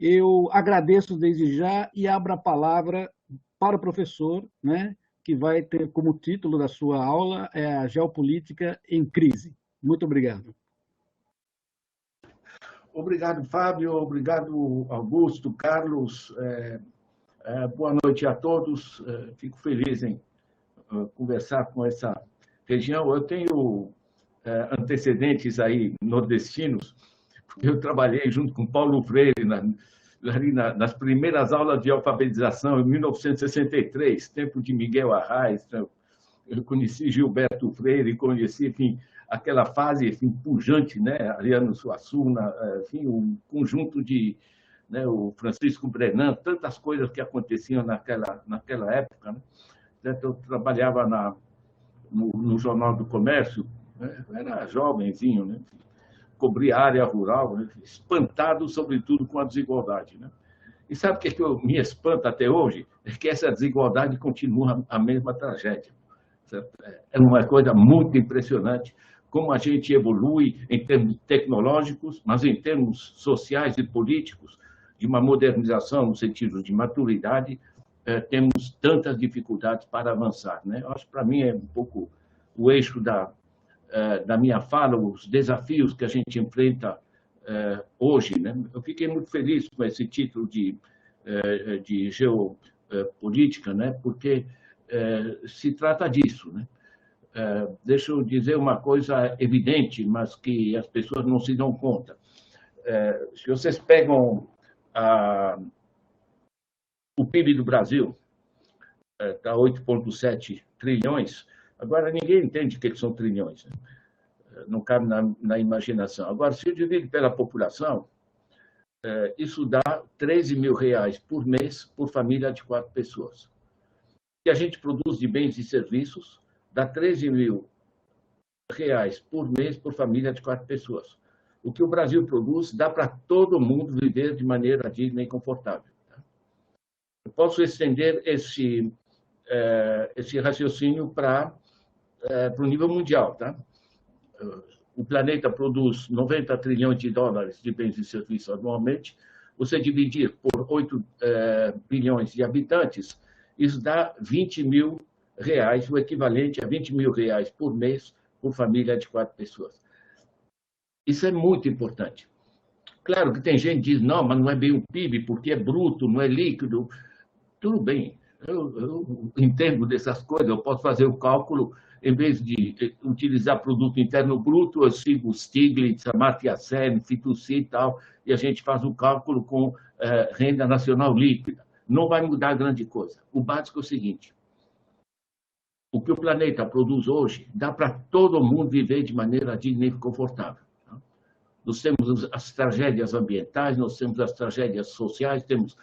Eu agradeço desde já e abro a palavra para o professor, né, que vai ter como título da sua aula a Geopolítica em Crise. Muito obrigado. Obrigado, Fábio. Obrigado, Augusto, Carlos. Boa noite a todos. Fico feliz em conversar com essa região. Eu tenho antecedentes aí nordestinos, porque eu trabalhei junto com Paulo Freire nas primeiras aulas de alfabetização, em 1963, tempo de Miguel Arraes. Eu conheci Gilberto Freire, conheci, enfim, aquela fase, enfim, pujante, né? Ariano Suassuna, enfim, um conjunto de, né, o Francisco Brenan, tantas coisas que aconteciam naquela época, né? Eu trabalhava no Jornal do Comércio, né? Eu era jovenzinho, né? Cobria a área rural, né? Espantado, sobretudo, com a desigualdade, né? E sabe o que me espanta até hoje? É que essa desigualdade continua a mesma tragédia. É uma coisa muito impressionante como a gente evolui em termos tecnológicos, mas em termos sociais e políticos, de uma modernização no sentido de maturidade, temos tantas dificuldades para avançar, né? Acho que, para mim, é um pouco o eixo da minha fala, os desafios que a gente enfrenta hoje, né? Eu fiquei muito feliz com esse título de geopolítica, né? Porque se trata disso, né? Deixa eu dizer uma coisa evidente, mas que as pessoas não se dão conta. Se vocês pegam o PIB do Brasil, está 8,7 trilhões, agora ninguém entende o que são trilhões, né? Não cabe na imaginação. Agora, se eu divido pela população, isso dá R$13.000 por mês por família de 4 pessoas. O que a gente produz de bens e serviços dá R$13.000 por mês por família de 4 pessoas. O que o Brasil produz dá para todo mundo viver de maneira digna e confortável. Eu posso estender esse raciocínio para o nível mundial, tá? O planeta produz 90 trilhões de dólares de bens e serviços anualmente. Você dividir por 8 bilhões de habitantes, isso dá R$20.000, o equivalente a R$20.000 por mês por família de 4 pessoas. Isso é muito importante. Claro que tem gente que diz, não, mas não é bem o PIB, porque é bruto, não é líquido. Tudo bem, eu entendo dessas coisas, eu posso fazer o cálculo, em vez de utilizar produto interno bruto, eu sigo Stiglitz, Amartya Sen, Fitoussi e tal, e a gente faz o cálculo com renda nacional líquida. Não vai mudar grande coisa. O básico é o seguinte: o que o planeta produz hoje dá para todo mundo viver de maneira digna e confortável. Nós temos as tragédias ambientais, nós temos as tragédias sociais, temos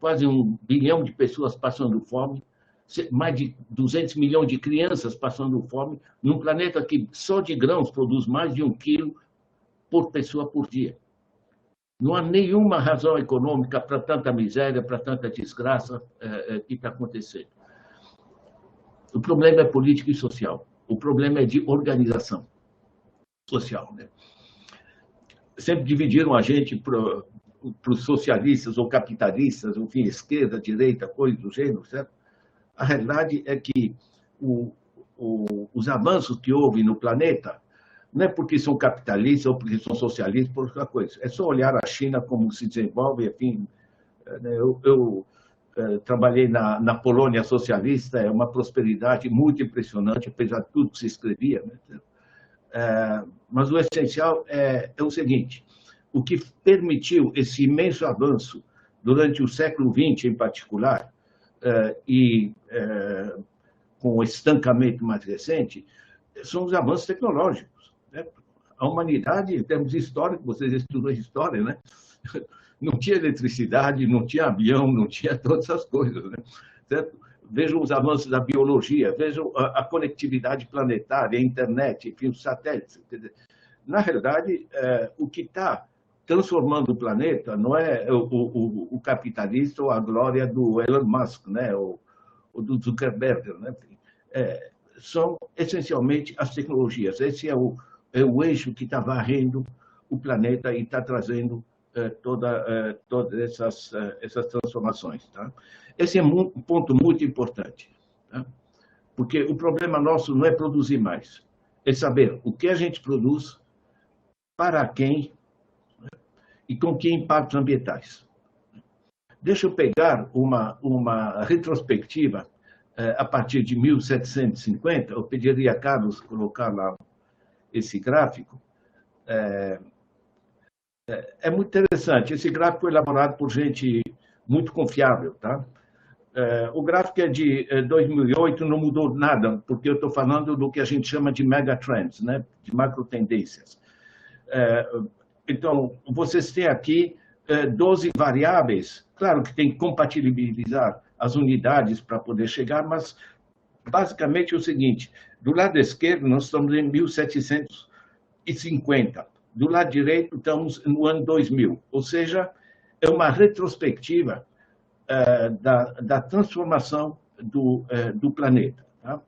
quase 1 bilhão de pessoas passando fome, mais de 200 milhões de crianças passando fome, num planeta que só de grãos produz mais de 1 quilo por pessoa por dia. Não há nenhuma razão econômica para tanta miséria, para tanta desgraça que está acontecendo. O problema é político e social. O problema é de organização social, né? Sempre dividiram a gente para os socialistas ou capitalistas, enfim, esquerda, direita, coisa do gênero, certo? A realidade é que os avanços que houve no planeta não é porque são capitalistas ou porque são socialistas, por outra coisa. É só olhar a China como se desenvolve, enfim. Eu trabalhei na Polônia socialista, é uma prosperidade muito impressionante, apesar de tudo que se escrevia, né? Mas o essencial é o seguinte: o que permitiu esse imenso avanço durante o século XX, em particular, e com o estancamento mais recente, são os avanços tecnológicos, né? A humanidade, em termos históricos, vocês estudam história, né? Não tinha eletricidade, não tinha avião, não tinha todas essas coisas, né? Certo? Vejam os avanços da biologia, vejam a conectividade planetária, a internet, enfim, os satélites. Na realidade, o que está transformando o planeta não é o capitalista ou a glória do Elon Musk, né? Ou do Zuckerberg, né? São essencialmente as tecnologias. Esse é o eixo que está varrendo o planeta e está trazendo todas essas transformações. Tá? Esse é um ponto muito importante, tá? Porque o problema nosso não é produzir mais, é saber o que a gente produz, para quem e com que impactos ambientais. Deixa eu pegar uma retrospectiva a partir de 1750, eu pediria a Carlos colocar lá esse gráfico. É muito interessante, esse gráfico foi elaborado por gente muito confiável, tá? O gráfico é de 2008, não mudou nada, porque eu estou falando do que a gente chama de megatrends, né? De macro tendências. Então, vocês têm aqui 12 variáveis, claro que tem que compatibilizar as unidades para poder chegar, mas basicamente é o seguinte, do lado esquerdo nós estamos em 1750, do lado direito estamos no ano 2000, ou seja, é uma retrospectiva da transformação do planeta. Tá?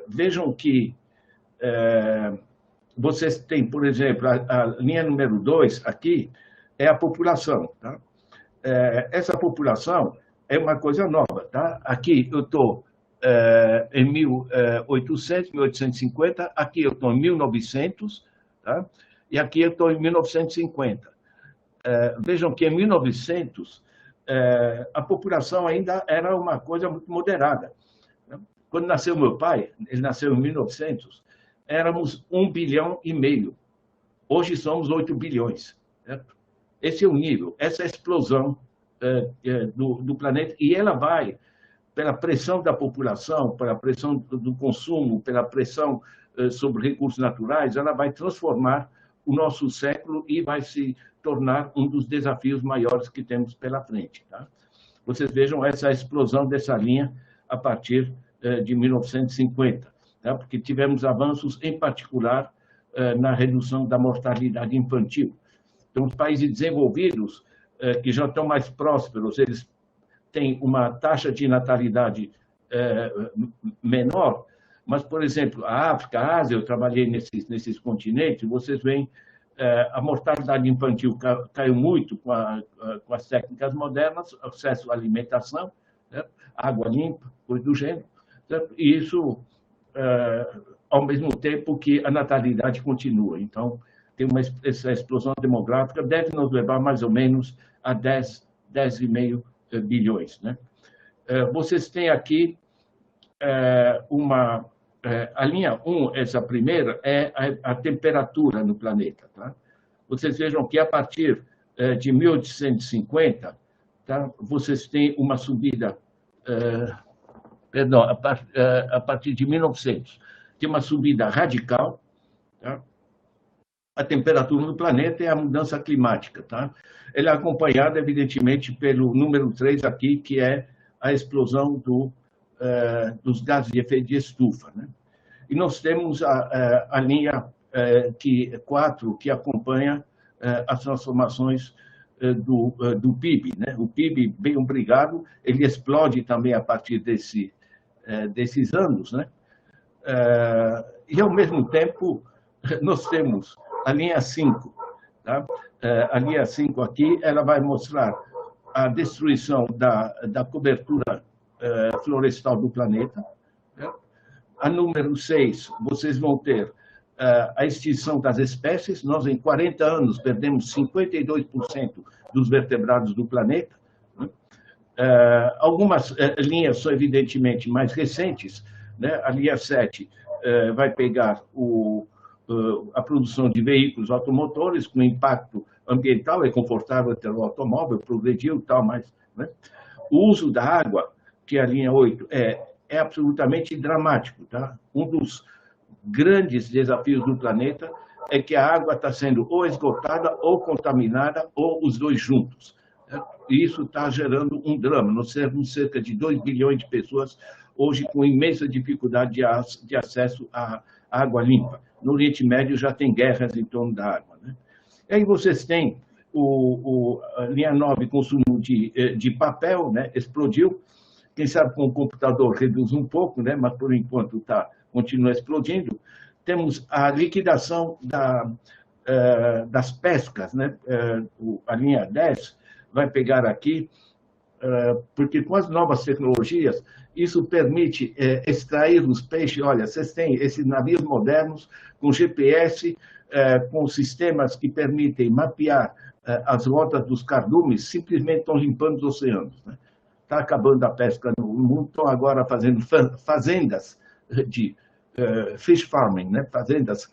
Vejam que vocês têm, por exemplo, a linha número 2 aqui é a população. Tá? Essa população é uma coisa nova. Tá? Aqui eu estou em 1850, aqui eu estou em 1900, tá? E aqui eu estou em 1950. Vejam que em 1900 a população ainda era uma coisa muito moderada. Quando nasceu meu pai, ele nasceu em 1900, éramos 1,5 bilhão. Hoje somos 8 bilhões. Certo? Esse é o nível, essa é a explosão do planeta, e ela vai, pela pressão da população, pela pressão do consumo, pela pressão sobre recursos naturais, ela vai transformar o nosso século e vai se tornar um dos desafios maiores que temos pela frente. Tá? Vocês vejam essa explosão dessa linha a partir de 1950, tá? Porque tivemos avanços, em particular, na redução da mortalidade infantil. Então, os países desenvolvidos, que já estão mais prósperos, eles têm uma taxa de natalidade menor, mas, por exemplo, a África, a Ásia, eu trabalhei nesses continentes, vocês veem a mortalidade infantil caiu muito com as técnicas modernas, acesso à alimentação, certo? Água limpa, coisa do gênero, certo? E isso, ao mesmo tempo que a natalidade continua. Então, tem essa explosão demográfica, deve nos levar mais ou menos a 10,5 bilhões. Né? Vocês têm aqui a linha 1, essa primeira, é a temperatura no planeta. Tá? Vocês vejam que a partir de 1850, tá? Vocês têm uma subida, perdão, a partir de 1900, tem uma subida radical. Tá? A temperatura no planeta é a mudança climática. Tá? Ela é acompanhada, evidentemente, pelo número 3 aqui, que é a explosão dos gases de efeito de estufa. Né? E nós temos a linha 4, que acompanha as transformações do PIB. Né? O PIB, bem obrigado, ele explode também a partir desses anos. Né? E, ao mesmo tempo, nós temos a linha 5. Tá? A linha 5 aqui, ela vai mostrar a destruição da cobertura florestal do planeta. Né? A número 6, vocês vão ter a extinção das espécies. Nós, em 40 anos, perdemos 52% dos vertebrados do planeta. Né? Algumas linhas são, evidentemente, mais recentes. Né? A linha 7 vai pegar a produção de veículos automotores com impacto ambiental. É confortável ter um automóvel, progrediu e tal, mas... Né? O uso da água, que é a linha 8, é absolutamente dramático. Tá? Um dos grandes desafios do planeta é que a água está sendo ou esgotada, ou contaminada, ou os dois juntos. Tá? E isso está gerando um drama. Nós temos cerca de 2 bilhões de pessoas hoje com imensa dificuldade de acesso à água limpa. No Oriente Médio já tem guerras em torno da água. Né? E aí vocês têm a linha 9, consumo de papel, né? Explodiu. Quem sabe com o computador reduz um pouco, né? Mas por enquanto continua explodindo. Temos a liquidação das pescas, né? A linha 10 vai pegar aqui, porque com as novas tecnologias, isso permite extrair os peixes. Olha, vocês têm esses navios modernos com GPS, com sistemas que permitem mapear as rotas dos cardumes, simplesmente estão limpando os oceanos, né? Está acabando a pesca no mundo, estão agora fazendo fazendas de fish farming, né? Fazendas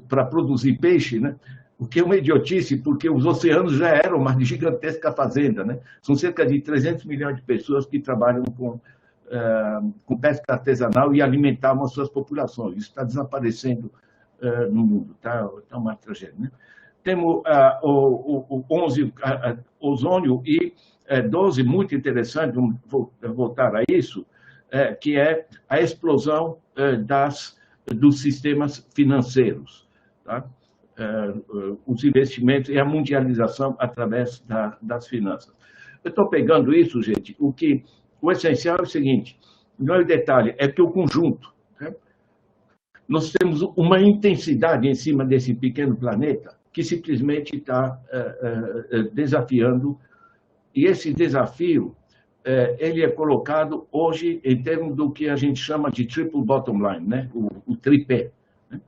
para produzir peixe, né? O que é uma idiotice, porque os oceanos já eram uma gigantesca fazenda, né? São cerca de 300 milhões de pessoas que trabalham com pesca artesanal e alimentavam as suas populações. Isso está desaparecendo no mundo, está uma tragédia, né? Temos o 11, ozônio, e 12, muito interessante, vou voltar a isso, que é a explosão dos sistemas financeiros, tá? Os investimentos e a mundialização através das finanças. Eu estou pegando isso, gente, o essencial é o seguinte, não é o detalhe, é que o conjunto, né? Nós temos uma intensidade em cima desse pequeno planeta que simplesmente está desafiando, e esse desafio ele é colocado hoje em termos do que a gente chama de triple bottom line, né? O tripé. Né?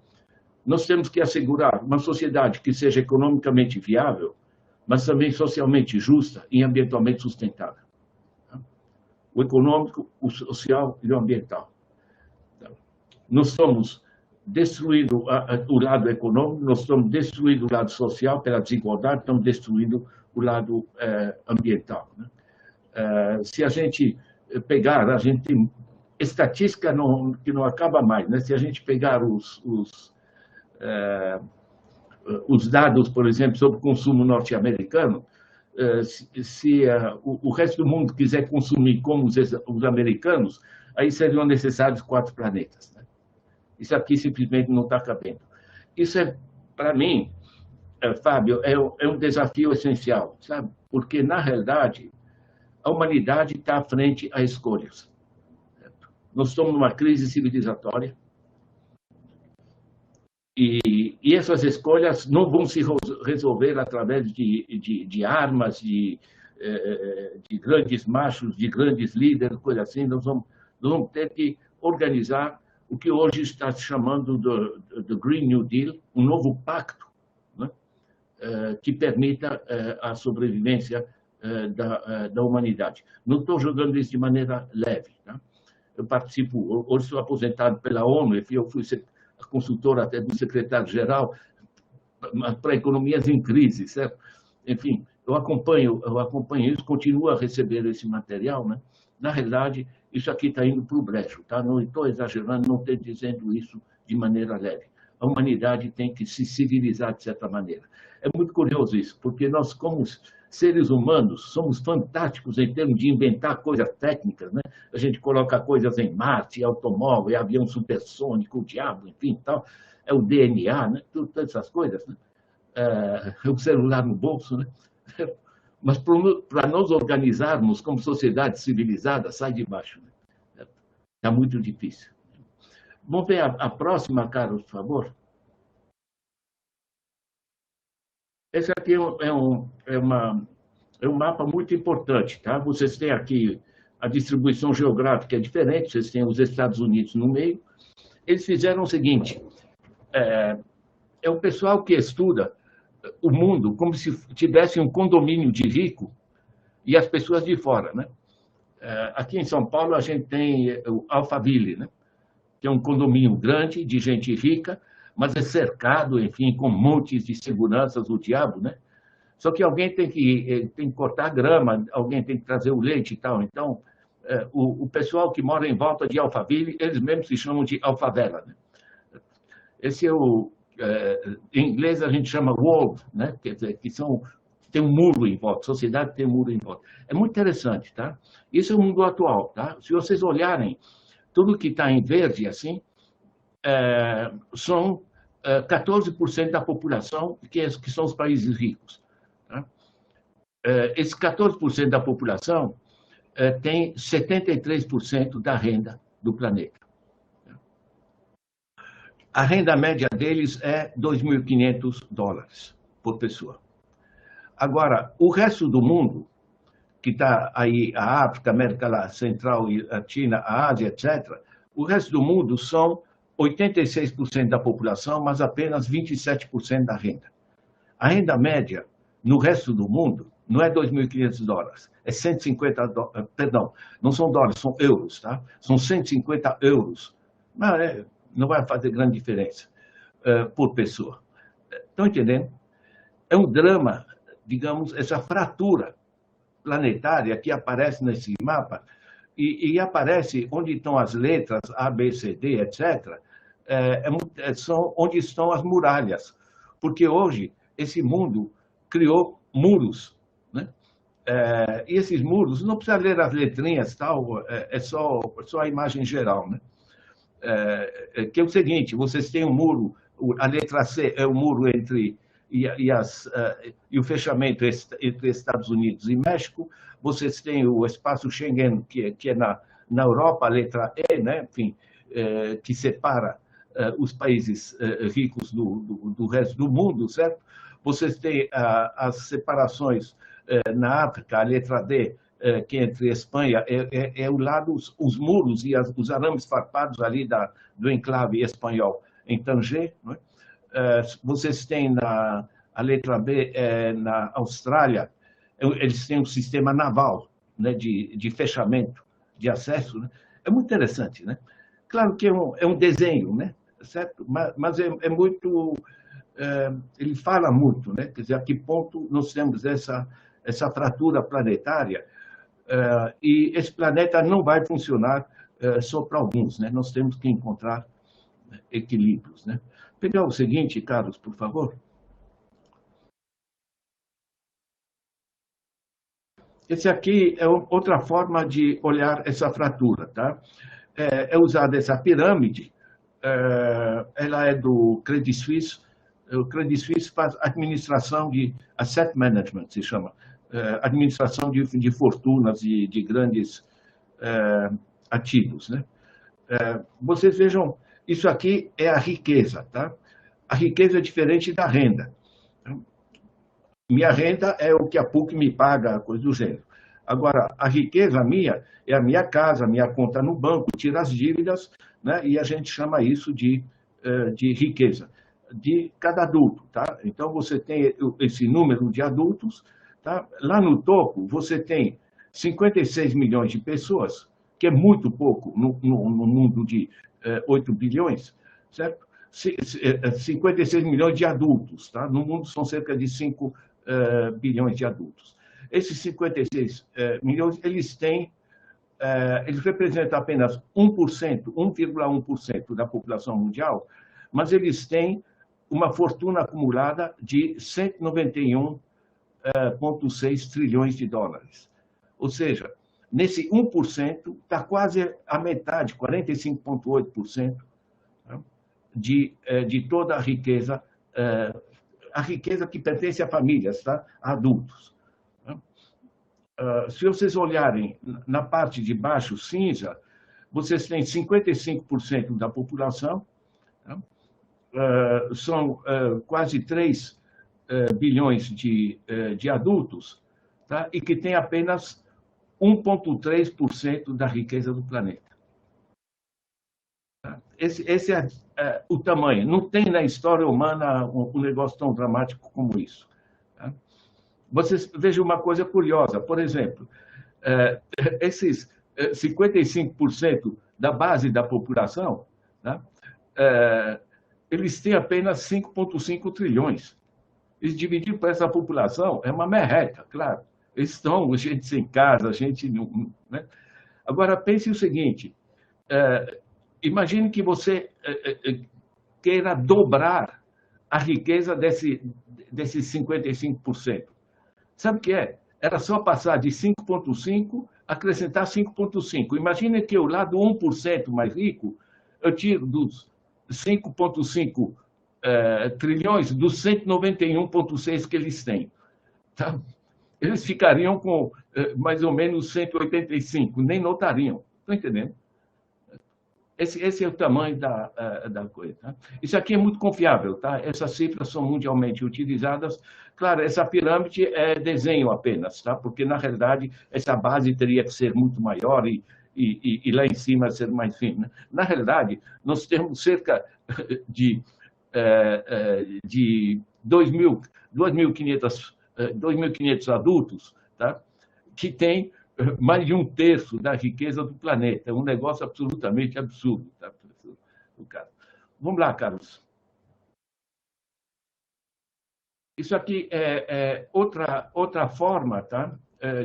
Nós temos que assegurar uma sociedade que seja economicamente viável, mas também socialmente justa e ambientalmente sustentável. Tá? O econômico, o social e o ambiental. Tá? Nós estamos destruindo o lado econômico, nós estamos destruindo o lado social pela desigualdade, estamos destruindo o lado ambiental. Né? Se a gente pegar, a gente tem estatística que não acaba mais, né? Se a gente pegar os dados, por exemplo, sobre o consumo norte-americano, se o resto do mundo quiser consumir como os americanos, aí seriam necessários 4 planetas. Né? Isso aqui simplesmente não está cabendo. Isso para mim, Fábio, é um desafio essencial, sabe? Porque, na realidade, a humanidade está à frente a escolhas. Certo? Nós estamos numa crise civilizatória e essas escolhas não vão se resolver através de armas, de grandes machos, de grandes líderes, coisa assim. Nós vamos ter que organizar o que hoje está se chamando do Green New Deal, um novo pacto, né? Que permita a sobrevivência da humanidade. Não estou jogando isso de maneira leve. Tá? Eu participo, hoje sou aposentado pela ONU, eu fui consultor até do secretário-geral para economias em crise, certo? Enfim, eu acompanho isso, continuo a receber esse material, né? Na realidade, isso aqui está indo para o brejo, tá? Não estou exagerando, não estou dizendo isso de maneira leve. A humanidade tem que se civilizar de certa maneira. É muito curioso isso, porque nós, como seres humanos, somos fantásticos em termos de inventar coisas técnicas, né? A gente coloca coisas em Marte, automóvel, avião supersônico, o diabo, enfim, tal. É o DNA, né? Todas essas coisas, né? O celular no bolso, né? Mas para nos organizarmos como sociedade civilizada, sai de baixo. Né? Está muito difícil. Vamos ver a próxima, Carlos, por favor. Esse aqui é um mapa muito importante. Tá? Vocês têm aqui a distribuição geográfica é diferente, vocês têm os Estados Unidos no meio. Eles fizeram o seguinte, é o pessoal que estuda o mundo como se tivesse um condomínio de rico e as pessoas de fora. Né? Aqui em São Paulo, a gente tem o Alphaville, né? Que é um condomínio grande de gente rica, mas é cercado, enfim, com montes de seguranças, o diabo, né? Só que alguém tem que cortar a grama, alguém tem que trazer o leite e tal. Então, o pessoal que mora em volta de Alphaville, eles mesmos se chamam de alfavela. Né? Esse é em inglês a gente chama world, né? Quer dizer, tem um muro em volta, a sociedade tem um muro em volta. É muito interessante, tá? Isso é o mundo atual, tá? Se vocês olharem, tudo que está em verde, assim, são 14% da população, que são os países ricos. Tá? Esses 14% da população tem 73% da renda do planeta. a renda média deles é $2.500 por pessoa. Agora, o resto do mundo, que está aí, a África, a América Central e Latina, a Ásia, etc., o resto do mundo são 86% da população, mas apenas 27% da renda. A renda média no resto do mundo não é $2.500, é 150 dólares, perdão, não são dólares, são euros, tá? São 150 euros. Mas não vai fazer grande diferença por pessoa. Estão entendendo? É um drama, digamos, essa fratura planetária que aparece nesse mapa e aparece onde estão as letras A, B, C, D, etc., são onde estão as muralhas. Porque hoje esse mundo criou muros, né? E esses muros, não precisa ler as letrinhas, tal, é só a imagem geral, né? Que é o seguinte, vocês têm um muro, a letra C é o muro entre e o fechamento entre Estados Unidos e México, vocês têm o espaço Schengen, que é na Europa, a letra E, né? Enfim, que separa os países ricos do resto do mundo, certo? Vocês têm as separações na África, a letra D, que entre Espanha é o lado, os muros e os arames farpados ali do enclave espanhol em Tanger, não é? Vocês têm a letra B na Austrália, eles têm um sistema naval, né, de fechamento, de acesso, né? É muito interessante, né? Claro que é um desenho, né? Certo? Mas é muito... ele fala muito, né? Quer dizer, a que ponto nós temos essa fratura planetária e esse planeta não vai funcionar só para alguns, né? Nós temos que encontrar equilíbrios, né? Pegar o seguinte, Carlos, por favor. Esse aqui é outra forma de olhar essa fratura, tá? É usada essa pirâmide, ela é do Credit Suisse. O Credit Suisse faz administração de asset management, se chama, administração de fortunas e de grandes ativos, né? Vocês vejam, isso aqui é a riqueza, tá? A riqueza é diferente da renda. Minha renda é o que a PUC me paga, coisa do gênero. Agora, a riqueza minha é a minha casa, a minha conta no banco, tira as dívidas, né? E a gente chama isso de riqueza de cada adulto, tá? Então, você tem esse número de adultos, tá? Lá no topo, você tem 56 milhões de pessoas, que é muito pouco no mundo de 8 bilhões, certo? 56 milhões de adultos, tá? No mundo são cerca de 5 bilhões de adultos. Esses 56 milhões, eles representam apenas 1,1% da população mundial, mas eles têm uma fortuna acumulada de 191,6 trilhões de dólares. Ou seja, nesse 1% está quase a metade, 45,8%, de toda a riqueza que pertence a famílias, tá? A adultos. Se vocês olharem na parte de baixo, cinza, vocês têm 55% da população, tá? São quase 3 bilhões de adultos, tá? E que tem apenas 1,3% da riqueza do planeta. Esse é o tamanho. Não tem na história humana um negócio tão dramático como isso. Tá? Vocês vejam uma coisa curiosa. Por exemplo, esses 55% da base da população, tá? Eles têm apenas 5,5 trilhões. Eles dividiram para essa população, é uma merreca, claro. Eles estão, gente sem casa, gente... Né? Agora, pense o seguinte... Imagine que você queira dobrar a riqueza desses 55%. Sabe o que é? Era só passar de 5,5, acrescentar 5,5. Imagine que eu, lá do 1% mais rico, eu tiro dos 5,5 trilhões dos 191,6 que eles têm. Tá? Eles ficariam com mais ou menos 185, nem notariam. Estão entendendo? Esse é o tamanho da coisa. Tá? Isso aqui é muito confiável, tá? Essas cifras são mundialmente utilizadas. Claro, essa pirâmide é desenho apenas, tá? Porque, na realidade, essa base teria que ser muito maior e lá em cima ser mais fina. Na realidade, nós temos cerca de 2.500 adultos, tá? Que têm mais de 1/3 da riqueza do planeta. É um negócio absolutamente absurdo. Tá? Vamos lá, Carlos. Isso aqui é outra forma, tá?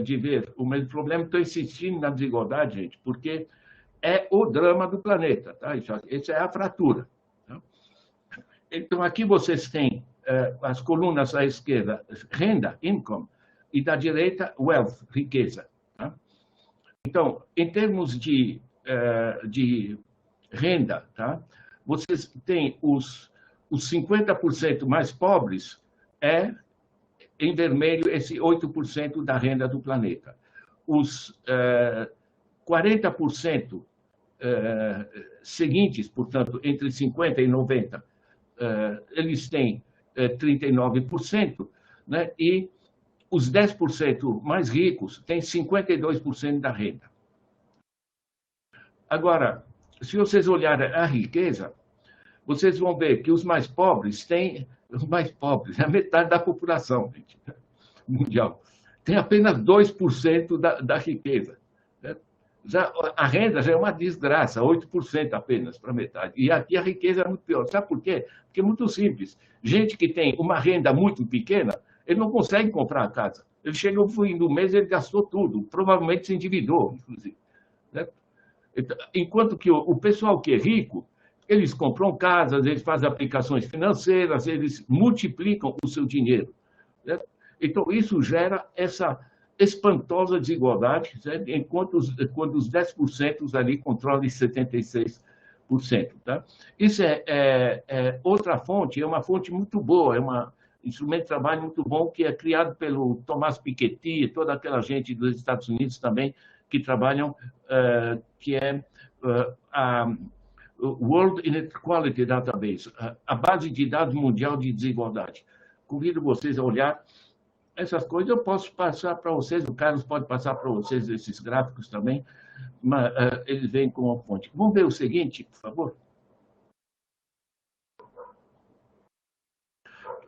De ver o mesmo problema. Estou insistindo na desigualdade, gente, porque é o drama do planeta. Tá? Isso é a fratura. Tá? Então, aqui vocês têm as colunas à esquerda, renda, income, e da direita, wealth, riqueza. Tá? Então, em termos de renda, tá? Vocês têm os 50% mais pobres, em vermelho, esse 8% da renda do planeta. Os 40% seguintes, portanto, entre 50 e 90, eles têm 39%, né? E os 10% mais ricos têm 52% da renda. Agora, se vocês olharem a riqueza, vocês vão ver que os mais pobres têm... Os mais pobres, a metade da população mundial, tem apenas 2% da riqueza. Né? A renda já é uma desgraça, 8% apenas para metade. E aqui a riqueza é muito pior. Sabe por quê? Porque é muito simples. Gente que tem uma renda muito pequena, ele não consegue comprar a casa. Ele chega no fim do mês e ele gastou tudo, provavelmente se endividou, inclusive. Né? Enquanto que o pessoal que é rico, eles compram casas, eles fazem aplicações financeiras, eles multiplicam o seu dinheiro. Né? Então, isso gera essa espantosa desigualdade, né? Enquanto os 10% ali controlam 76%. Tá? Isso é outra fonte, é uma fonte muito boa, é um instrumento de trabalho muito bom que é criado pelo Thomas Piketty e toda aquela gente dos Estados Unidos também que trabalham, que é a World Inequality Database, a base de dados mundial de desigualdade. Convido vocês a olhar essas coisas. Eu posso passar para vocês, o Carlos pode passar para vocês esses gráficos também, mas eles vêm com uma fonte. Vamos ver o seguinte, por favor.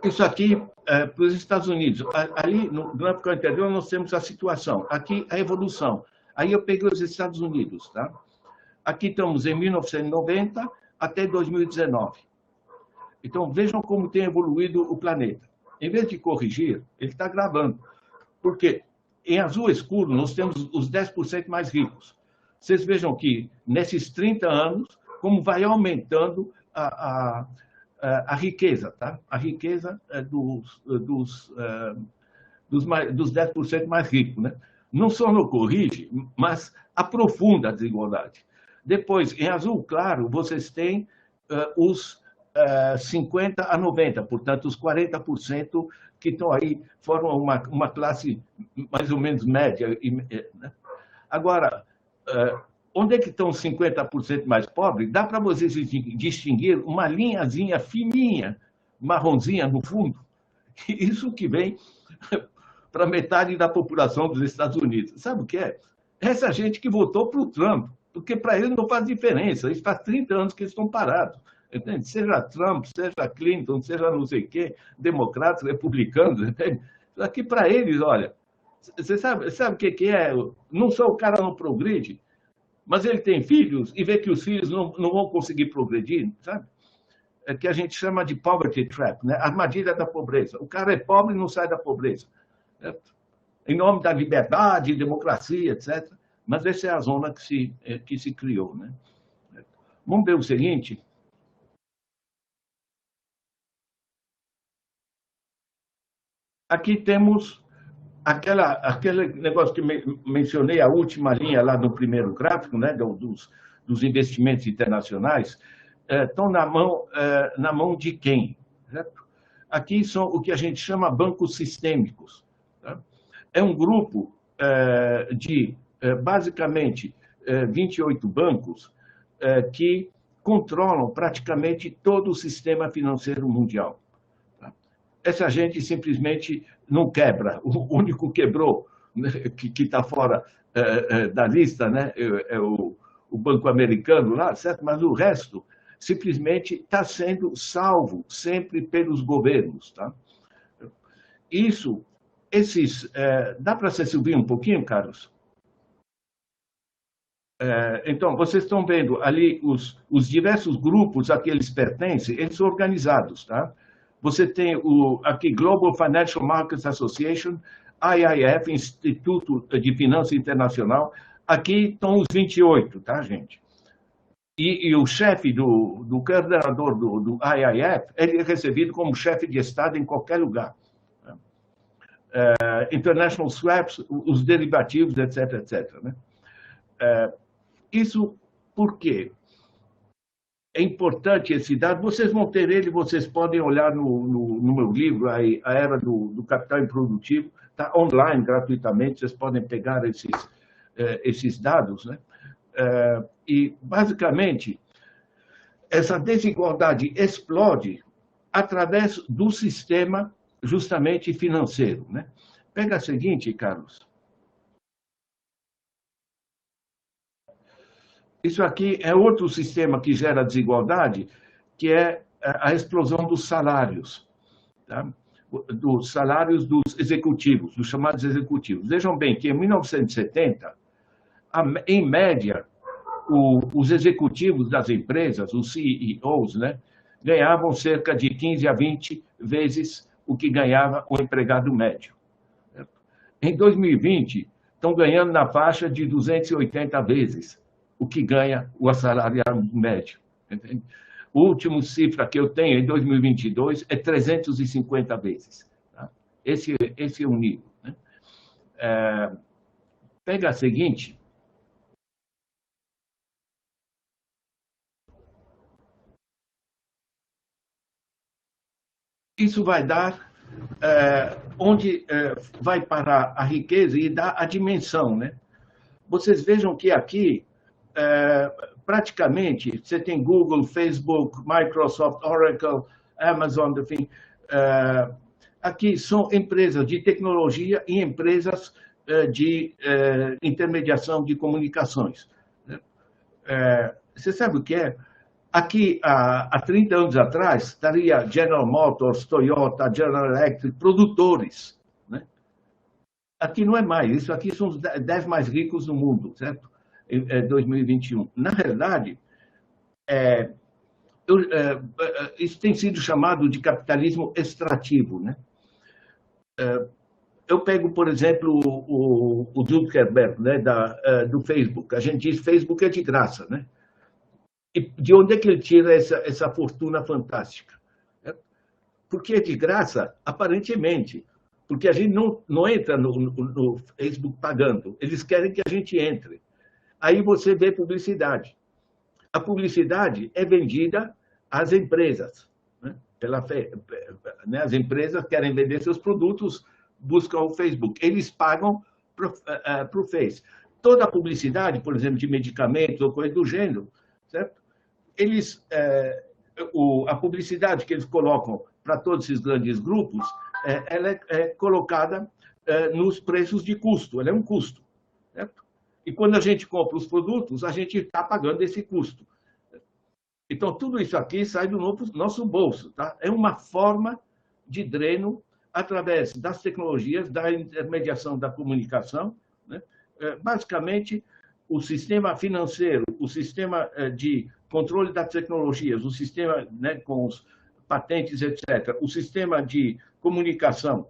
Isso aqui para os Estados Unidos. Ali, no gráfico anterior, nós temos a situação. Aqui, a evolução. Aí eu peguei os Estados Unidos, tá? Aqui estamos em 1990 até 2019. Então, vejam como tem evoluído o planeta. Em vez de corrigir, ele está gravando. Porque em azul escuro, nós temos os 10% mais ricos. Vocês vejam que, nesses 30 anos, como vai aumentando a riqueza, tá? A riqueza dos 10% mais ricos, né? Não só não corrige, mas aprofunda a desigualdade. Depois, em azul claro, vocês têm os 50 a 90, portanto, os 40% que estão aí, formam uma classe mais ou menos média. Né? Agora, onde é que estão os 50% mais pobres? Dá para vocês distinguir uma linhazinha fininha, marronzinha no fundo? Isso que vem para metade da população dos Estados Unidos. Sabe o que é? Essa gente que votou para o Trump, porque para eles não faz diferença. Isso faz 30 anos que eles estão parados. Entende? Seja Trump, seja Clinton, seja não sei o quê, democratas, republicanos, entende? Aqui para eles, olha, você sabe o que é? Não só o cara não progride, mas ele tem filhos e vê que os filhos não vão conseguir progredir, sabe? É que a gente chama de poverty trap, né? Armadilha da pobreza. O cara é pobre e não sai da pobreza. Certo? Em nome da liberdade, democracia, etc. Mas essa é a zona que se criou, né? Vamos ver o seguinte. Aqui temos aquele negócio que mencionei, a última linha lá do primeiro gráfico, né, dos investimentos internacionais, estão na mão de quem? Certo? Aqui são o que a gente chama bancos sistêmicos. Tá? É um grupo de, basicamente, 28 bancos que controlam praticamente todo o sistema financeiro mundial. Essa gente simplesmente não quebra. O único que quebrou, né, que está fora da lista, né, é o Banco Americano lá, certo? Mas o resto simplesmente está sendo salvo sempre pelos governos. Tá? Dá para você subir um pouquinho, Carlos? Então, vocês estão vendo ali os diversos grupos a que eles pertencem, eles são organizados, tá? Você tem aqui Global Financial Markets Association, IIF, Instituto de Finança Internacional, aqui estão os 28, tá, gente? E o chefe do coordenador do IIF, ele é recebido como chefe de Estado em qualquer lugar. International Swaps, os derivativos, etc, etc, né? Isso por quê? É importante esse dado. Vocês vão ter ele, vocês podem olhar no meu livro, A Era do Capital Improdutivo, está online gratuitamente, vocês podem pegar esses dados, né? E, basicamente, essa desigualdade explode através do sistema justamente financeiro, né? Pega a seguinte, Carlos. Isso aqui é outro sistema que gera desigualdade, que é a explosão dos salários, tá? Dos salários dos executivos, dos chamados executivos. Vejam bem que em 1970, em média, os executivos das empresas, os CEOs, né, ganhavam cerca de 15 a 20 vezes o que ganhava o empregado médio. Em 2020, estão ganhando na faixa de 280 vezes o que ganha o assalariado médio. Entende? A última cifra que eu tenho em 2022 é 350 vezes. Tá? Esse é o nível. Né? Pega a seguinte. Isso vai dar onde vai parar a riqueza e dar a dimensão, né? Vocês vejam que aqui, praticamente, você tem Google, Facebook, Microsoft, Oracle, Amazon, enfim. Aqui são empresas de tecnologia e empresas de intermediação de comunicações. Você sabe o que é? Aqui, há 30 anos atrás, estaria General Motors, Toyota, General Electric, produtores. Né? Aqui não é mais. Isso aqui são os 10 mais ricos do mundo, certo? Em 2021. Na realidade, isso tem sido chamado de capitalismo extrativo. Né? Eu pego, por exemplo, o Zuckerberg, né, do Facebook. A gente diz que Facebook é de graça, né? E de onde é que ele tira essa fortuna fantástica? Porque é de graça, aparentemente. Porque a gente não entra no Facebook pagando. Eles querem que a gente entre. Aí você vê publicidade. A publicidade é vendida às empresas. Né? As empresas querem vender seus produtos, buscam o Facebook. Eles pagam para o Face. Toda a publicidade, por exemplo, de medicamentos ou coisa do gênero, certo? A publicidade que eles colocam para todos esses grandes grupos, ela é colocada nos preços de custo, ela é um custo. Certo? E quando a gente compra os produtos, a gente está pagando esse custo. Então, tudo isso aqui sai do nosso bolso. Tá? É uma forma de dreno através das tecnologias, da intermediação da comunicação. Né? Basicamente, o sistema financeiro, o sistema de controle das tecnologias, o sistema, né, com os patentes, etc., o sistema de comunicação,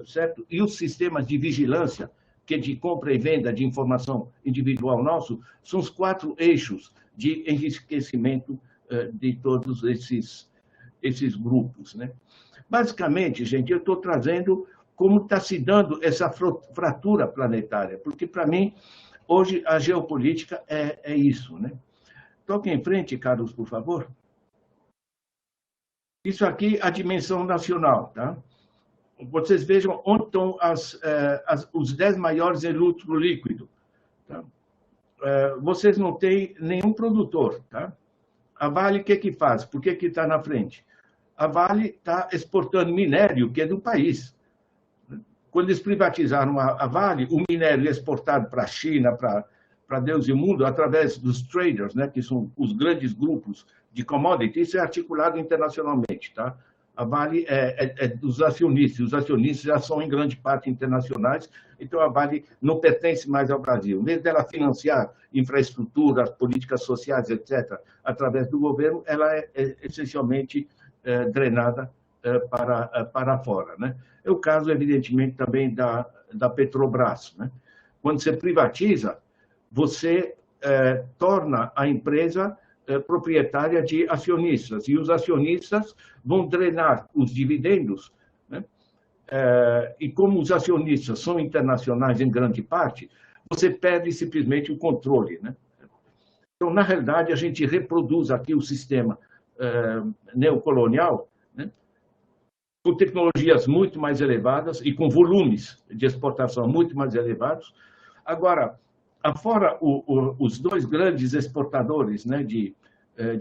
certo? E os sistemas de vigilância, que é de compra e venda de informação individual nosso, são os 4 eixos de enriquecimento de todos esses grupos. Né? Basicamente, gente, eu estou trazendo como está se dando essa fratura planetária, porque, para mim, hoje a geopolítica é isso. Né? Toque em frente, Carlos, por favor. Isso aqui é a dimensão nacional. Tá? Vocês vejam onde estão os 10 maiores em lucro líquido. Tá? vocês não têm nenhum produtor, tá? A Vale, o que faz? Por que está na frente? A Vale está exportando minério que é do país. Quando eles privatizaram a Vale, o minério é exportado para a China, para Deus e o mundo, através dos traders, né, que são os grandes grupos de commodities, isso é articulado internacionalmente. Tá? A Vale é dos acionistas, os acionistas já são em grande parte internacionais, então a Vale não pertence mais ao Brasil. Mesmo dela financiar infraestrutura, políticas sociais, etc., através do governo, ela é essencialmente drenada para fora. Né? É o caso, evidentemente, também da Petrobras. Né? Quando você privatiza, você torna a empresa proprietária de acionistas, e os acionistas vão drenar os dividendos, né? E como os acionistas são internacionais em grande parte, você perde simplesmente o controle. Né? Então, na realidade, a gente reproduz aqui o sistema neocolonial, né? Com tecnologias muito mais elevadas e com volumes de exportação muito mais elevados. Agora, afora os dois grandes exportadores, né, de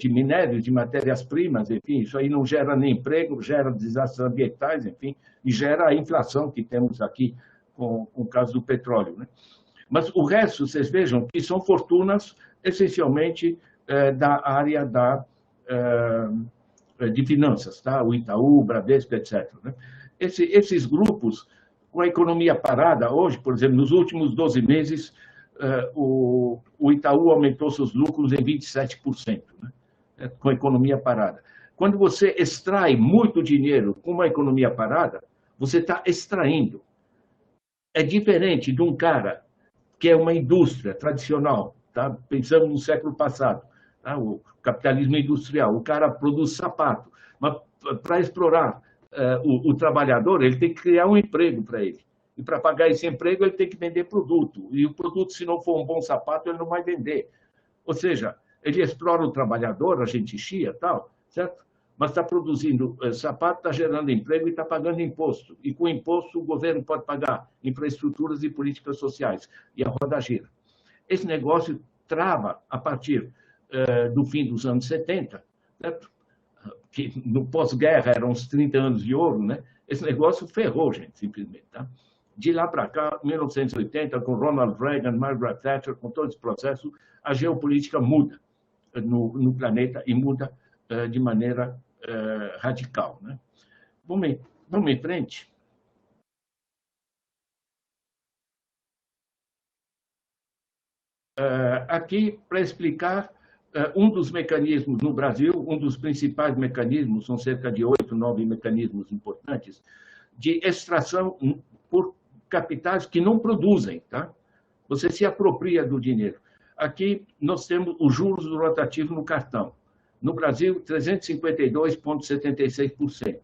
minério, de matérias-primas, enfim, isso aí não gera nem emprego, gera desastres ambientais, enfim, e gera a inflação que temos aqui com o caso do petróleo. Né? Mas o resto, vocês vejam que são fortunas essencialmente da área de finanças, tá? O Itaú, o Bradesco, etc. Né? Esses grupos, com a economia parada, hoje, por exemplo, nos últimos 12 meses, o Itaú aumentou seus lucros em 27%, né? Com a economia parada. Quando você extrai muito dinheiro com uma economia parada, você está extraindo. É diferente de um cara que é uma indústria tradicional, tá? Pensamos no século passado, tá? O capitalismo industrial, o cara produz sapato, mas para explorar o trabalhador, ele tem que criar um emprego para ele. E para pagar esse emprego, ele tem que vender produto. E o produto, se não for um bom sapato, ele não vai vender. Ou seja, ele explora o trabalhador, a gente chia, tal, certo? Mas está produzindo sapato, está gerando emprego e está pagando imposto. E com imposto, o governo pode pagar infraestruturas e políticas sociais. E a roda gira. Esse negócio trava a partir do fim dos anos 70, certo? Que no pós-guerra eram uns 30 anos de ouro, né? Esse negócio ferrou, gente, simplesmente. Tá? De lá para cá, 1980, com Ronald Reagan, Margaret Thatcher, com todo esse processo, a geopolítica muda no planeta e muda de maneira radical. Né? Vamos em frente. Aqui, para explicar um dos mecanismos no Brasil, um dos principais mecanismos, são cerca de 8, 9 mecanismos importantes, de extração por capitais que não produzem. Tá? Você se apropria do dinheiro. Aqui nós temos os juros do rotativo no cartão. No Brasil, 352,76%.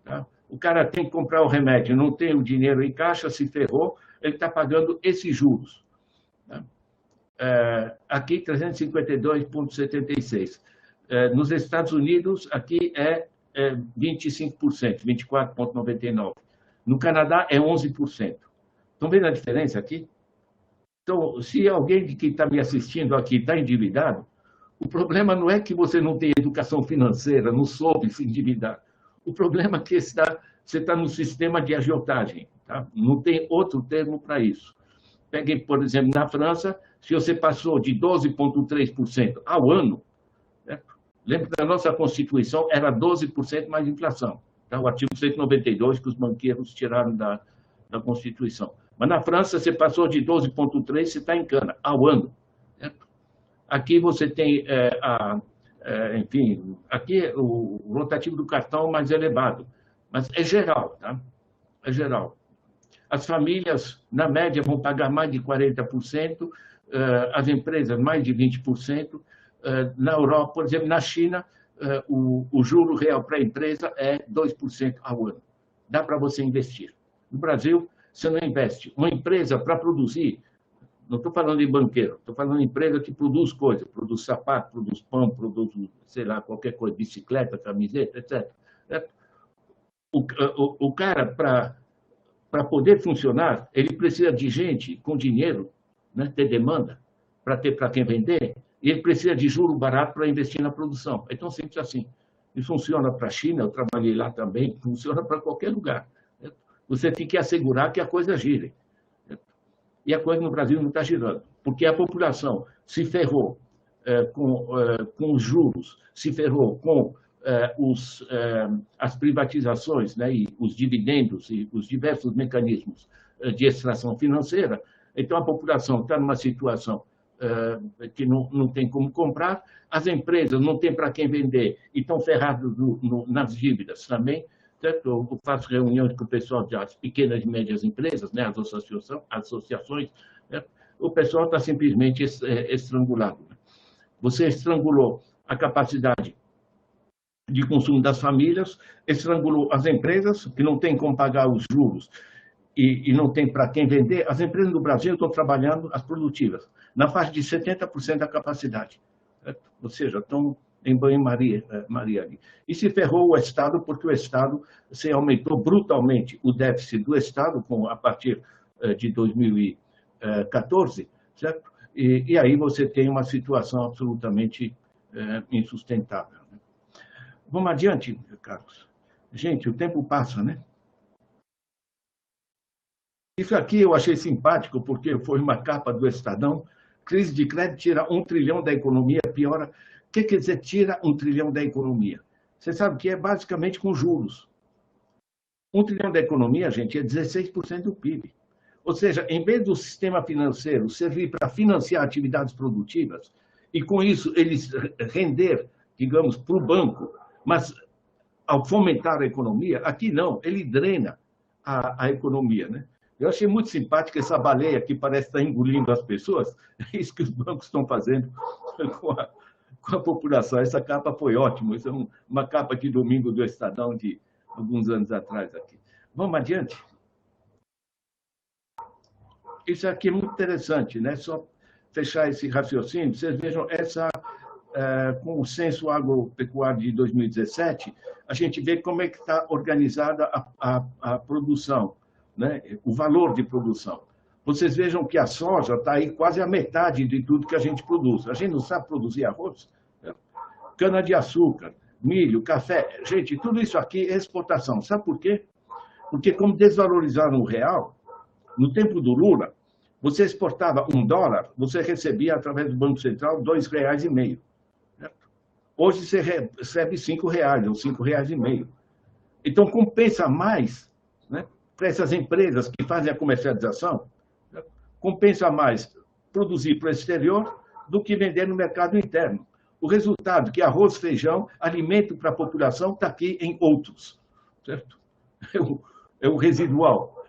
Tá? O cara tem que comprar o remédio, não tem o dinheiro em caixa, se ferrou, ele está pagando esses juros. Tá? Aqui, 352,76%. Nos Estados Unidos, aqui é 25%, 24,99%. No Canadá, é 11%. Estão vendo a diferença aqui? Então, se alguém que está me assistindo aqui está endividado, o problema não é que você não tem educação financeira, não soube se endividar. O problema é que você está no sistema de agiotagem. Tá? Não tem outro termo para isso. Peguem, por exemplo, na França, se você passou de 12,3% ao ano, né? Lembra que na nossa Constituição era 12% mais inflação. Tá? O artigo 192 que os banqueiros tiraram da Constituição. Mas na França, você passou de 12,3%, você está em cana, ao ano. Certo? Aqui você tem, enfim, aqui o rotativo do cartão mais elevado. Mas é geral, tá? É geral. As famílias, na média, vão pagar mais de 40%, as empresas mais de 20%. Na Europa, por exemplo, na China, o juro real para a empresa é 2% ao ano. Dá para você investir. No Brasil, você não investe. Uma empresa para produzir, não estou falando de banqueiro, estou falando de empresa que produz coisa, produz sapato, produz pão, produz, sei lá, qualquer coisa, bicicleta, camiseta, etc. O cara, para poder funcionar, ele precisa de gente com dinheiro, né, ter demanda. para ter para quem vender, e ele precisa de juro barato para investir na produção. É tão simples assim. Isso funciona para a China, eu trabalhei lá também, funciona para qualquer lugar. Você tem que assegurar que a coisa gire. E a coisa no Brasil não está girando, porque a população se ferrou com os juros, se ferrou com as privatizações, né, e os dividendos e os diversos mecanismos de extração financeira. Então, a população está numa situação que não tem como comprar, as empresas não têm para quem vender e estão ferradas nas dívidas também. Certo? Eu faço reuniões com o pessoal das pequenas e médias empresas, né, as associações, né? O pessoal está simplesmente estrangulado. Você estrangulou a capacidade de consumo das famílias, estrangulou as empresas, que não têm como pagar os juros e não tem para quem vender. As empresas do Brasil estão trabalhando, as produtivas, na faixa de 70% da capacidade. Certo? Ou seja, estão em banho-maria ali. E se ferrou o Estado, porque o Estado se aumentou brutalmente o déficit do Estado a partir de 2014, certo? E aí você tem uma situação absolutamente insustentável. Vamos adiante, Carlos. Gente, o tempo passa, né? Isso aqui eu achei simpático, porque foi uma capa do Estadão. Crise de crédito tira 1 trilhão da economia, piora. O que quer dizer tira 1 trilhão da economia? Você sabe que é basicamente com juros. 1 trilhão da economia, gente, é 16% do PIB. Ou seja, em vez do sistema financeiro servir para financiar atividades produtivas, e com isso eles render, digamos, para o banco, mas ao fomentar a economia, aqui não, ele drena a economia, né? Eu achei muito simpática essa baleia que parece estar engolindo as pessoas. É isso que os bancos estão fazendo com a população. Essa capa foi ótima. Isso é uma capa de domingo do Estadão de alguns anos atrás aqui. Vamos adiante? Isso aqui é muito interessante, né? Só fechar esse raciocínio. Vocês vejam com o Censo Agropecuário de 2017, a gente vê como é que está organizada a produção, né? O valor de produção. Vocês vejam que a soja está aí quase a metade de tudo que a gente produz. A gente não sabe produzir arroz, né? Cana-de-açúcar, milho, café. Gente, tudo isso aqui é exportação. Sabe por quê? Porque como desvalorizaram o real, no tempo do Lula, você exportava $1, você recebia, através do Banco Central, R$ 2,5. Hoje você recebe R$ 5 ou R$ 5,5. Então, compensa mais, né, para essas empresas que fazem a comercialização, né, compensa mais produzir para o exterior do que vender no mercado interno. O resultado que arroz, feijão, alimento para a população está aqui em outros. Certo? É o residual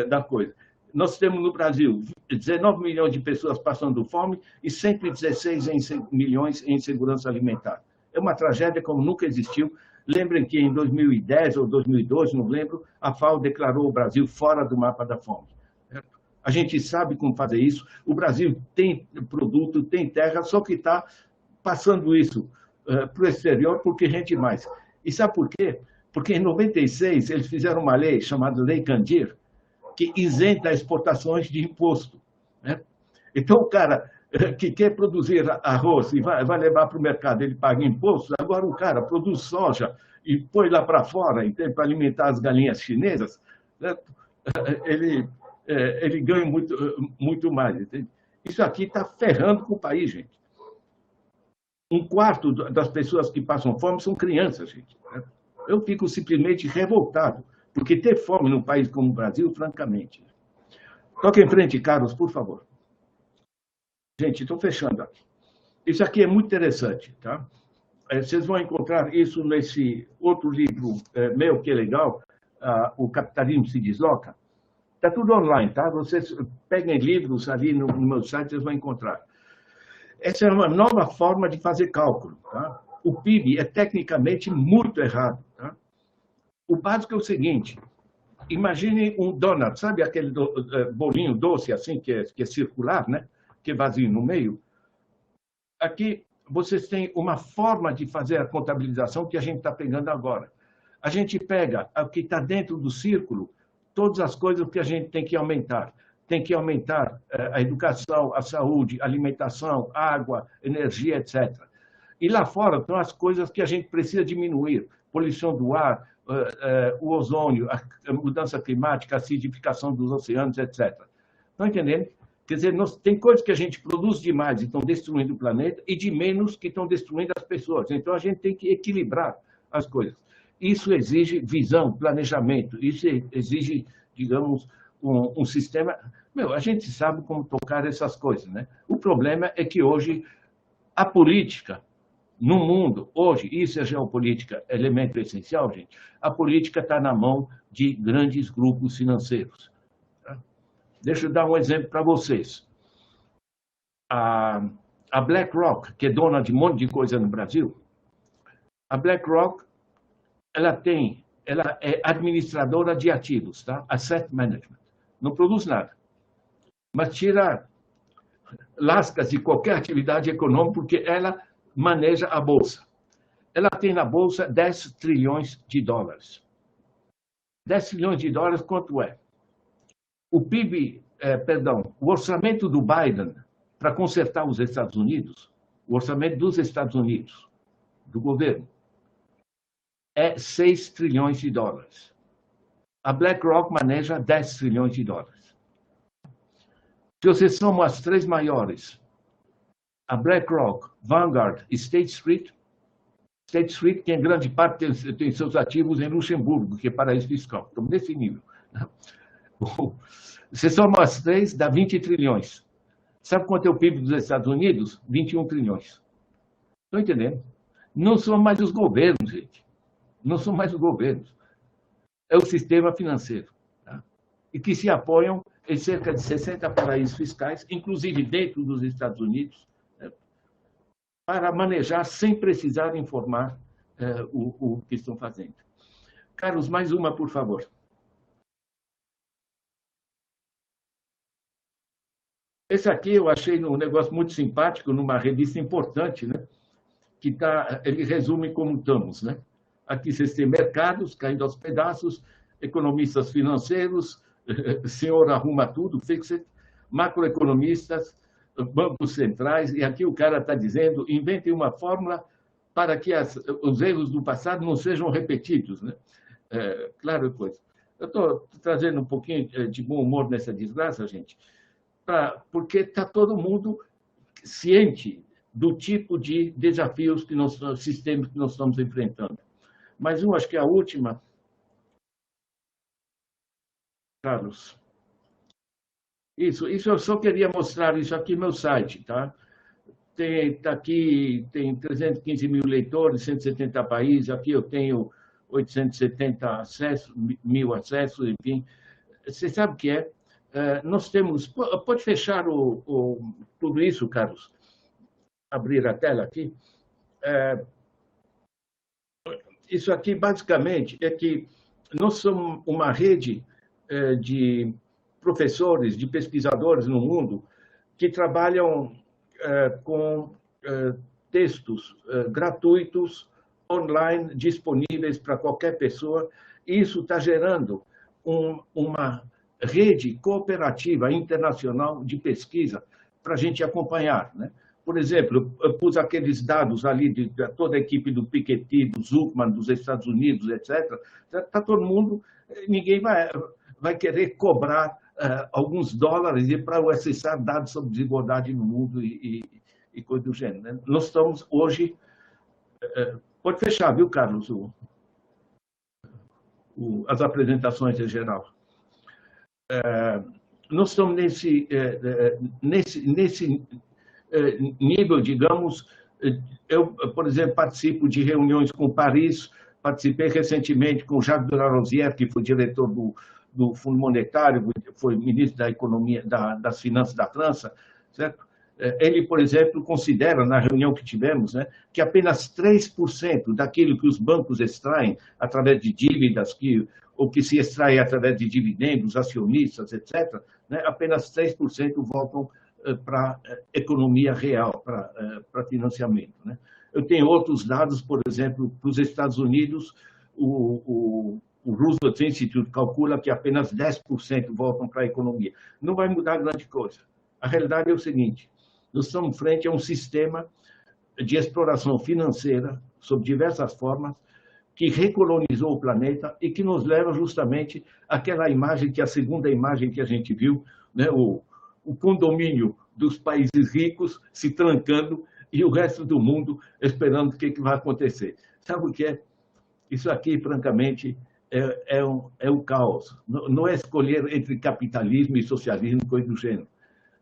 da coisa. Nós temos no Brasil 19 milhões de pessoas passando fome e 116 milhões em insegurança alimentar. É uma tragédia como nunca existiu. Lembrem que em 2010 ou 2012, não lembro, a FAO declarou o Brasil fora do mapa da fome. A gente sabe como fazer isso. O Brasil tem produto, tem terra, só que está passando isso para o exterior porque rende mais. E sabe por quê? Porque em 96 eles fizeram uma lei chamada Lei Candir, que isenta exportações de imposto, né? Então, o cara que quer produzir arroz e vai levar para o mercado, ele paga imposto. Agora, o cara produz soja e põe lá para fora, para alimentar as galinhas chinesas, né? Ele ganha muito mais. Entende? Isso aqui está ferrando com o país, gente. 1/4 das pessoas que passam fome são crianças, gente, né? Eu fico simplesmente revoltado. Porque ter fome num país como o Brasil, francamente. Toque em frente, Carlos, por favor. Gente, estou fechando aqui. Isso aqui é muito interessante, tá? Vocês vão encontrar isso nesse outro livro meu, que é legal, O Capitalismo se Desloca. Está tudo online, tá? Vocês peguem livros ali no meu site, vocês vão encontrar. Essa é uma nova forma de fazer cálculo, tá? O PIB é tecnicamente muito errado, tá? O básico é o seguinte, imagine um donut, sabe aquele bolinho doce assim, que é circular, né? Que é vazio no meio? Aqui vocês têm uma forma de fazer a contabilização que a gente está pegando agora. A gente pega o que está dentro do círculo, todas as coisas que a gente tem que aumentar. tem que aumentar a educação, a saúde, a alimentação, água, energia, etc. E lá fora estão as coisas que a gente precisa diminuir: poluição do ar, o ozônio, a mudança climática, a acidificação dos oceanos, etc. Estão entendendo? Quer dizer, tem coisas que a gente produz demais e estão destruindo o planeta, e de menos que estão destruindo as pessoas. Então, a gente tem que equilibrar as coisas. Isso exige visão, planejamento, isso exige, digamos, um sistema... a gente sabe como tocar essas coisas, né? O problema é que hoje a política, no mundo, hoje, isso é geopolítica, elemento essencial, gente, a política está na mão de grandes grupos financeiros. Deixa eu dar um exemplo para vocês. A BlackRock, que é dona de um monte de coisa no Brasil, a BlackRock, ela é administradora de ativos, tá? Asset Management. Não produz nada. Mas tira lascas de qualquer atividade econômica, porque ela maneja a Bolsa. Ela tem na Bolsa 10 trilhões de dólares. 10 trilhões de dólares, quanto é? O PIB, o orçamento do Biden para consertar os Estados Unidos, o orçamento dos Estados Unidos, do governo, é 6 trilhões de dólares. A BlackRock maneja 10 trilhões de dólares. Se vocês são as três maiores, a BlackRock, Vanguard e State Street, que em grande parte tem seus ativos em Luxemburgo, que é paraíso fiscal. Estamos nesse nível. Se somam as três, dá 20 trilhões. Sabe quanto é o PIB dos Estados Unidos? 21 trilhões. Estão entendendo? Não são mais os governos, gente. Não são mais os governos. É o sistema financeiro. Tá? E que se apoiam em cerca de 60 paraísos fiscais, inclusive dentro dos Estados Unidos, né, para manejar sem precisar informar o que estão fazendo. Carlos, mais uma, por favor. Esse aqui eu achei um negócio muito simpático, numa revista importante, né? Que ele resume como estamos, né? Aqui vocês têm mercados caindo aos pedaços, economistas financeiros, senhor arruma tudo, fixed, macroeconomistas, bancos centrais, e aqui o cara está dizendo, inventem uma fórmula para que os erros do passado não sejam repetidos, né? Claro, coisa. Eu estou trazendo um pouquinho de bom humor nessa desgraça, gente, porque está todo mundo ciente do tipo de desafios sistemas que nós estamos enfrentando. Mais um, acho que é a última. Carlos. Isso eu só queria mostrar isso aqui no meu site, tá? Tá aqui, tem 315 mil leitores, 170 países, aqui eu tenho 870 mil acessos, enfim. Você sabe o que é? Nós temos... Pode fechar tudo isso, Carlos? Abrir a tela aqui. Isso aqui, basicamente, é que nós somos uma rede de professores, de pesquisadores no mundo que trabalham com textos gratuitos, online, disponíveis para qualquer pessoa. E isso está gerando uma rede cooperativa internacional de pesquisa para a gente acompanhar, né? Por exemplo, eu pus aqueles dados ali de toda a equipe do Piketty, do Zucman, dos Estados Unidos, etc. Está todo mundo, ninguém vai querer cobrar alguns dólares para acessar dados sobre desigualdade no mundo e coisa do gênero, né? Nós estamos hoje... Pode fechar, viu, Carlos, as apresentações em geral. Nós estamos nesse nível, digamos. Eu, por exemplo, participo de reuniões com Paris, participei recentemente com Jacques de Larosière, que foi diretor do Fundo Monetário, foi ministro da Economia, das Finanças da França, certo? Ele, por exemplo, considera, na reunião que tivemos, né, que apenas 3% daquilo que os bancos extraem através de dívidas, ou que se extrai através de dividendos, acionistas, etc., né, apenas 3% voltam para a economia real, para financiamento, né? Eu tenho outros dados, por exemplo, para os Estados Unidos, o o Roosevelt Institute calcula que apenas 10% voltam para a economia. Não vai mudar grande coisa. A realidade é o seguinte, nós estamos frente a um sistema de exploração financeira, sob diversas formas, que recolonizou o planeta e que nos leva justamente àquela imagem, que é a segunda imagem que a gente viu, né? O condomínio dos países ricos se trancando e o resto do mundo esperando o que vai acontecer. Sabe o que é? Isso aqui, francamente, é um caos. Não é escolher entre capitalismo e socialismo, coisa do gênero.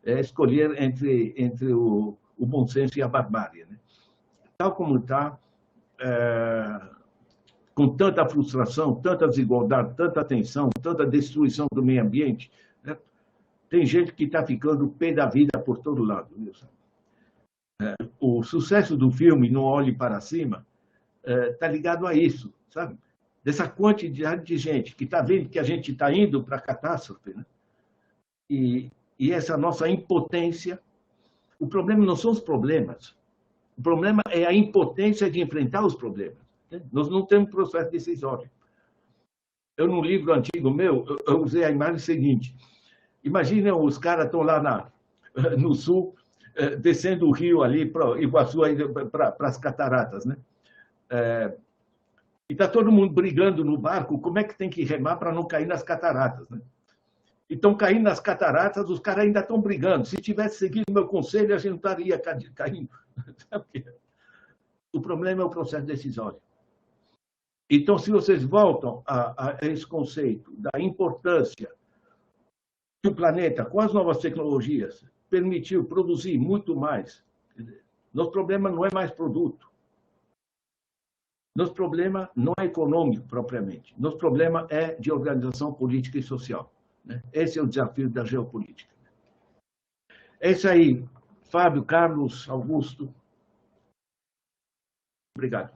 É escolher entre o bom senso e a barbárie, né? Tal como está, com tanta frustração, tanta desigualdade, tanta tensão, tanta destruição do meio ambiente, né? Tem gente que está ficando pé da vida por todo lado. O sucesso do filme Não Olhe Para Cima está ligado a isso, sabe? Dessa quantidade de gente que está vendo que a gente está indo para a catástrofe, né? E essa nossa impotência. O problema não são os problemas. O problema é a impotência de enfrentar os problemas. Nós não temos processo decisório. Eu, num livro antigo meu, eu usei a imagem seguinte. Imaginem os caras estão lá no sul, descendo o rio ali para Iguaçu, para as cataratas, né? E está todo mundo brigando no barco, como é que tem que remar para não cair nas cataratas, né? E estão caindo nas cataratas, os caras ainda estão brigando. Se tivesse seguido meu conselho, a gente não estaria caindo. O problema é o processo decisório. Então, se vocês voltam a esse conceito da importância que o planeta, com as novas tecnologias, permitiu produzir muito mais, nosso problema não é mais produto. Nosso problema não é econômico, propriamente. Nosso problema é de organização política e social. Esse é o desafio da geopolítica. É isso aí, Fábio, Carlos, Augusto. Obrigado.